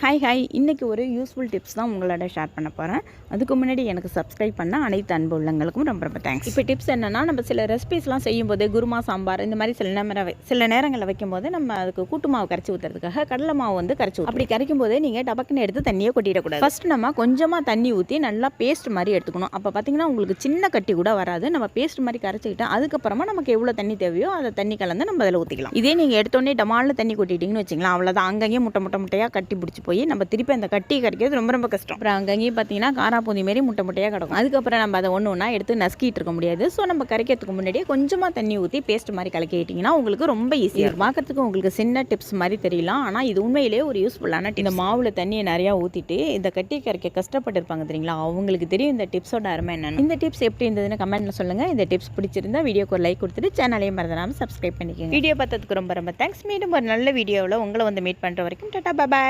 Hi இன்றைக்கி ஒரு useful tips தான் உங்களோட ஷேர் பண்ண போகிறேன். அதுக்கு முன்னாடி எனக்கு சப்ஸ்கிரைப் பண்ண அனைத்து அன்பு உள்ளங்களுக்கும் ரொம்ப தேங்க்ஸ். இப்போ டிப்ஸ் என்னென்னா, நம்ம சில ரெசிபீஸ்லாம் செய்யும்போது குருமா சாம்பார் இந்த மாதிரி சில நேரங்களில் வைக்கும்போது நம்ம அதுக்கு கூட்டு மாவு கரைச்சி ஊற்றுறதுக்காக கடலை மாவு வந்து கரைச்சி அப்படி கரைக்கும் போதே நீங்கள் டபக்குன்னு எடுத்து தண்ணியை கொட்டிடக்கூடாது. ஃபர்ஸ்ட் நம்ம கொஞ்சமாக தண்ணி ஊற்றி நல்லா பேஸ்ட் மாதிரி எடுத்துக்கணும். அப்போ பார்த்தீங்கன்னா உங்களுக்கு சின்ன கட்டி கூட வராது. நம்ம பேஸ்ட் மாதிரி கரைச்சிக்கிட்டு அதுக்கப்புறமா நமக்கு எவ்வளோ தண்ணி தேவையோ அதை தண்ணி கலந்து நம்ம அதில் ஊற்றிக்கலாம். இதே நீங்கள் எடுத்தோடனே டமாலில் தண்ணி கொட்டிட்டிங்கன்னு வச்சிங்களா, அவ்வளோதான். அங்கேயே முட்டையாக கட்டி பிடிச்சி போய் நம்ம திருப்பி அந்த கட்டி கரைக்கிறது ரொம்ப கஷ்டம். அப்புறம் அங்கேயும் பார்த்தீங்கன்னா காராப்பூந்தி மாரி முட்டையாக கிடக்கும். அதுக்கப்புறம் நம்ம அதை ஒன்று எடுத்து நசுக்கிட்டு இருக்க முடியாது. ஸோ நம்ம கரைக்கிறதுக்கு முன்னாடியே கொஞ்சமாக தண்ணி ஊற்றி பேஸ்ட் மாதிரி கலக்கிட்டிங்கன்னா உங்களுக்கு ரொம்ப ஈஸியாக பார்க்கறதுக்கு உங்களுக்கு சின்ன டிப்ஸ் மாதிரி தெரியலாம். ஆனால் இது உண்மையிலேயே ஒரு யூஸ்ஃபுல்லான இந்த மாவில் தண்ணியை நிறையா ஊற்றிட்டு இந்த கட்டி கரைக்க கஷ்டப்பட்டுருப்பாங்க தெரியுங்களா, அவங்களுக்கு தெரியும் இந்த டிப்ஸோட அருமை என்னன்னு. இந்த டிப்ஸ் எப்படி இருந்ததுன்னு கமெண்ட்ல சொல்லுங்கள். இந்த டிப்ஸ் பிடிச்சிருந்தா வீடியோக்கு ஒரு லைக் கொடுத்துட்டு சேனலையும் மறந்துடாமல் சப்ஸ்கிரைப் பண்ணிக்கோங்க. வீடியோ பார்த்ததுக்கு ரொம்ப தேங்க்ஸ். மீண்டும் ஒரு நல்ல வீடியோவில் உங்களை வந்து மீட் பண்ணுற வரைக்கும் டாடா பாய்.